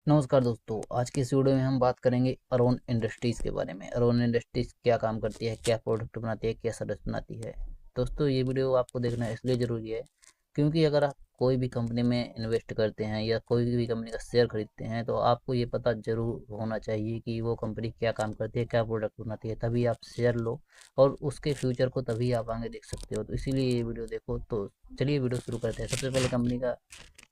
नमस्कार दोस्तों। आज की इस वीडियो में हम बात करेंगे अरुण इंडस्ट्रीज़ के बारे में। अरुण इंडस्ट्रीज़ क्या काम करती है, क्या प्रोडक्ट बनाती है, क्या सर्विस बनाती है। दोस्तों ये वीडियो आपको देखना इसलिए ज़रूरी है क्योंकि अगर आप कोई भी कंपनी में इन्वेस्ट करते हैं या कोई भी कंपनी का शेयर खरीदते हैं तो आपको ये पता ज़रूर होना चाहिए कि वो कंपनी क्या काम करती है, क्या प्रोडक्ट बनाती है, तभी आप शेयर लो और उसके फ्यूचर को तभी आप आगे देख सकते हो। तो इसीलिए ये वीडियो देखो। तो चलिए वीडियो शुरू करते हैं। सबसे पहले कंपनी का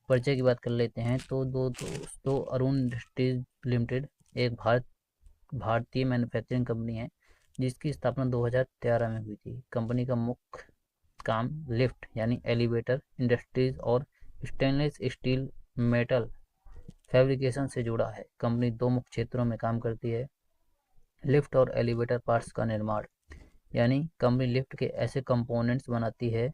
परिचय की बात कर लेते हैं। तो दोस्तों अरुण इंडस्ट्रीज लिमिटेड एक भारतीय मैन्युफैक्चरिंग कंपनी है जिसकी स्थापना 2013 में हुई थी। कंपनी का मुख्य काम लिफ्ट यानी एलिवेटर इंडस्ट्रीज और स्टेनलेस स्टील मेटल फैब्रिकेशन से जुड़ा है। कंपनी दो मुख्य क्षेत्रों में काम करती है: लिफ्ट और एलिवेटर पार्ट्स का निर्माण, यानी कंपनी लिफ्ट के ऐसे कंपोनेंट्स बनाती है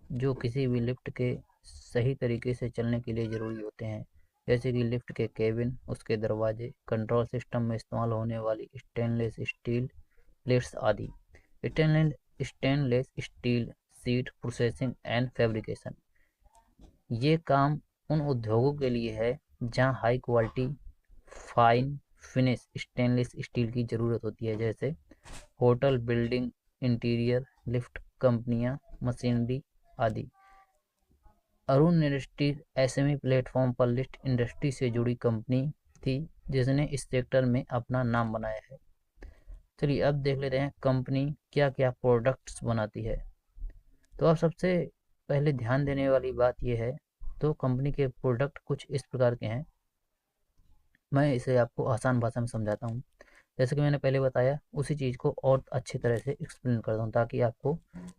जो किसी भी लिफ्ट के सही तरीके से चलने के लिए ज़रूरी होते हैं, जैसे कि लिफ्ट के केबिन, उसके दरवाजे, कंट्रोल सिस्टम में इस्तेमाल होने वाली स्टेनलेस स्टील प्लेट्स आदि। Stainless steel seat processing and fabrication, ये काम उन उद्योगों के लिए है जहां high quality fine finish stainless steel की ज़रूरत होती है, जैसे होटल, बिल्डिंग, इंटीरियर, लिफ्ट कंपनियां, मशीनरी आदि। अरुण इंडस्ट्रीज एसएमई प्लेटफॉर्म पर लिफ्ट इंडस्ट्री से जुड़ी कंपनी थी जिसने इस सेक्टर में अपना नाम बनाया है। चलिए अब देख लेते हैं कंपनी क्या क्या प्रोडक्ट्स बनाती है। तो अब सबसे पहले ध्यान देने वाली बात यह है, तो कंपनी के प्रोडक्ट कुछ इस प्रकार के हैं। मैं इसे आपको आसान भाषा में समझाता हूँ। जैसे कि मैंने पहले बताया उसी चीज़ को और अच्छी तरह से एक्सप्लेन करता हूँ ताकि आपको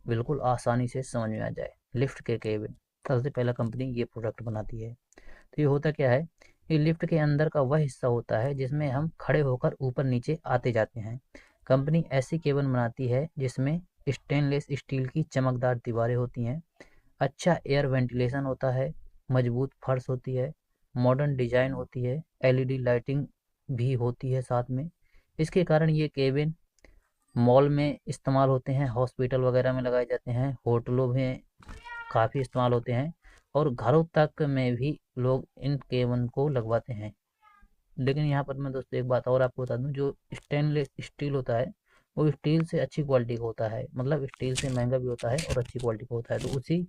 बिल्कुल आसानी से समझ में आ जाए। लिफ्ट के केबिन, सबसे पहला कंपनी ये प्रोडक्ट बनाती है। तो ये होता क्या है, ये लिफ्ट के अंदर का वह हिस्सा होता है जिसमें हम खड़े होकर ऊपर नीचे आते जाते हैं। कंपनी ऐसी केबिन बनाती है जिसमें स्टेनलेस स्टील की चमकदार दीवारें होती हैं, अच्छा एयर वेंटिलेशन होता है, मजबूत फर्श होती है, मॉडर्न डिजाइन होती है, एलईडी लाइटिंग भी होती है साथ में। इसके कारण ये केबिन मॉल में इस्तेमाल होते हैं, हॉस्पिटल वगैरह में लगाए जाते हैं, होटलों में काफ़ी इस्तेमाल होते हैं और घरों तक में भी लोग इन केबिन को लगवाते हैं। लेकिन यहाँ पर मैं दोस्तों एक बात और आपको बता दूं, जो स्टेनलेस स्टील होता है वो स्टील से अच्छी क्वालिटी का होता है, मतलब स्टील से महंगा भी होता है और अच्छी क्वालिटी का होता है। तो उसी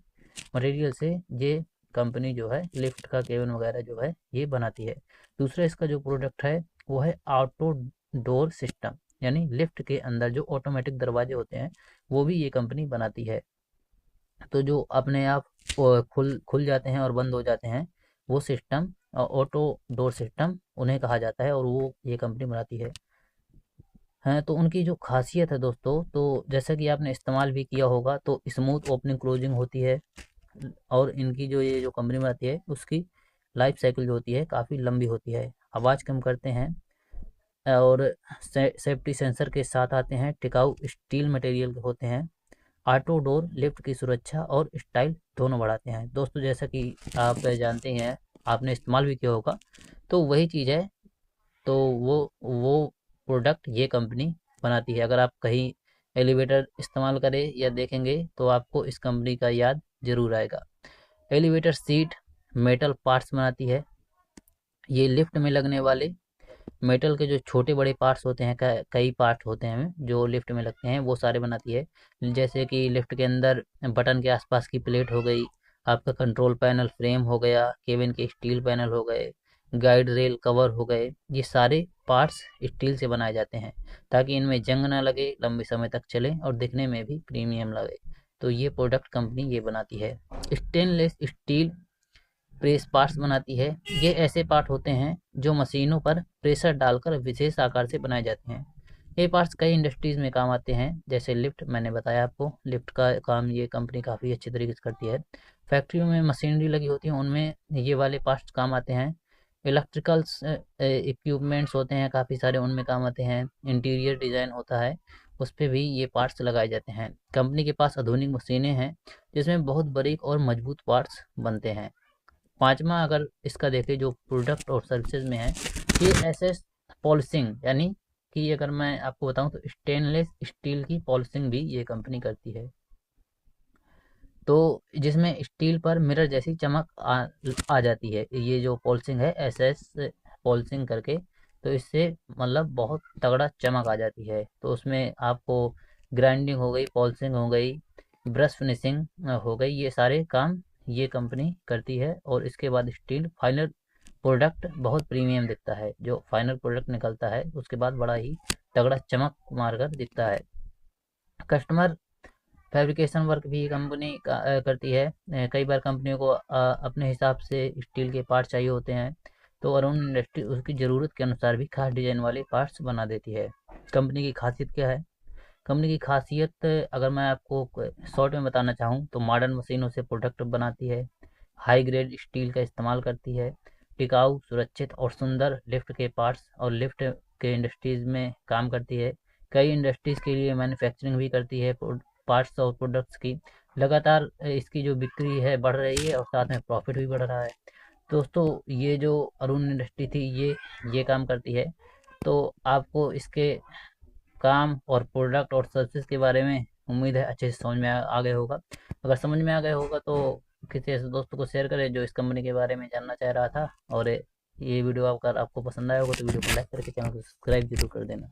मटेरियल से ये कंपनी जो है लिफ्ट का केबिन वगैरह जो है ये बनाती है। दूसरा इसका जो प्रोडक्ट है वो है ऑटो डोर सिस्टम, यानी लिफ्ट के अंदर जो ऑटोमेटिक दरवाजे होते हैं वो भी ये कंपनी बनाती है। तो जो अपने आप खुल खुल जाते हैं और बंद हो जाते हैं वो सिस्टम ऑटो डोर सिस्टम उन्हें कहा जाता है और वो ये कंपनी बनाती है। हैं तो उनकी जो खासियत है दोस्तों, तो जैसा कि आपने इस्तेमाल भी किया होगा तो स्मूथ ओपनिंग क्लोजिंग होती है और इनकी जो ये जो कंपनी बनाती है उसकी लाइफ साइकिल जो होती है काफ़ी लंबी होती है। आवाज़ कम करते हैं और सेफ्टी सेंसर के साथ आते हैं, टिकाऊ स्टील मटेरियल के होते हैं, ऑटो डोर लिफ्ट की सुरक्षा और स्टाइल दोनों बढ़ाते हैं। दोस्तों जैसा कि आप जानते हैं, आपने इस्तेमाल भी किया होगा, तो वही चीज़ है। तो वो प्रोडक्ट ये कंपनी बनाती है। अगर आप कहीं एलिवेटर इस्तेमाल करें या देखेंगे तो आपको इस कंपनी का याद जरूर आएगा। एलिवेटर सीट मेटल पार्ट्स बनाती है। ये लिफ्ट में लगने वाले मेटल के जो छोटे बड़े पार्ट्स होते हैं, कई पार्ट होते हैं जो लिफ्ट में लगते हैं, वो सारे बनाती है। जैसे कि लिफ्ट के अंदर बटन के आसपास की प्लेट हो गई, आपका कंट्रोल पैनल फ्रेम हो गया, केबिन के स्टील पैनल हो गए, गाइड रेल कवर हो गए, ये सारे पार्ट्स स्टील से बनाए जाते हैं ताकि इनमें जंग ना लगे, लंबे समय तक चले और दिखने में भी प्रीमियम लगे। तो ये प्रोडक्ट कंपनी ये बनाती है। स्टेनलेस स्टील प्रेस पार्ट्स बनाती है। ये ऐसे पार्ट होते हैं जो मशीनों पर प्रेशर डालकर विशेष आकार से बनाए जाते हैं। ये पार्ट्स कई इंडस्ट्रीज में काम आते हैं, जैसे लिफ्ट, मैंने बताया आपको लिफ्ट का काम ये कंपनी काफ़ी अच्छे तरीके से करती है। फैक्ट्रियों में मशीनरी लगी होती है, उनमें ये वाले पार्ट्स काम आते हैं। इलेक्ट्रिकल्स इक्विपमेंट्स होते हैं काफ़ी सारे, उनमें काम आते हैं। इंटीरियर डिज़ाइन होता है, उस पर भी ये पार्ट्स लगाए जाते हैं। कंपनी के पास आधुनिक मशीनें हैं जिसमें बहुत बारीक और मजबूत पार्ट्स बनते हैं। पांचवा अगर इसका देखें जो प्रोडक्ट और सर्विसेज में है, ये एसएस पॉलिशिंग, यानी कि अगर मैं आपको बताऊं तो स्टेनलेस स्टील की पॉलिशिंग भी ये कंपनी करती है। तो जिसमें स्टील पर मिरर जैसी चमक आ जाती है। ये जो पॉलिशिंग है एसएस पॉलिशिंग करके, तो इससे मतलब बहुत तगड़ा चमक आ जाती है। तो उसमें आपको ग्राइंडिंग हो गई, पॉलिशिंग हो गई, ब्रश फिनिशिंग हो गई, ये सारे काम ये कंपनी करती है। और इसके बाद स्टील फाइनल प्रोडक्ट बहुत प्रीमियम दिखता है। जो फाइनल प्रोडक्ट निकलता है उसके बाद बड़ा ही तगड़ा चमक मारकर दिखता है। कस्टमर फैब्रिकेशन वर्क भी कंपनी करती है। कई बार कंपनियों को अपने हिसाब से स्टील के पार्ट चाहिए होते हैं, तो अरुण इंडस्ट्री उसकी ज़रूरत के अनुसार भी खास डिजाइन वाले पार्ट्स बना देती है। कंपनी की खासियत क्या है? कंपनी की खासियत अगर मैं आपको शॉर्ट में बताना चाहूँ तो मॉडर्न मशीनों से प्रोडक्ट बनाती है, हाई ग्रेड स्टील का इस्तेमाल करती है, टिकाऊ, सुरक्षित और सुंदर लिफ्ट के पार्ट्स और लिफ्ट के इंडस्ट्रीज में काम करती है। कई इंडस्ट्रीज के लिए मैन्युफैक्चरिंग भी करती है पार्ट्स और प्रोडक्ट्स की। लगातार इसकी जो बिक्री है बढ़ रही है और साथ में प्रॉफिट भी बढ़ रहा है। दोस्तों, ये जो अरुण इंडस्ट्री थी ये काम करती है। तो आपको इसके काम और प्रोडक्ट और सर्विस के बारे में उम्मीद है अच्छे से समझ में आ गया होगा। अगर समझ में आ गया होगा तो किसी ऐसे दोस्त को शेयर करें जो इस कंपनी के बारे में जानना चाह रहा था। और ये वीडियो अगर आपको पसंद आया होगा तो वीडियो को लाइक करके चैनल को सब्सक्राइब जरूर कर देना।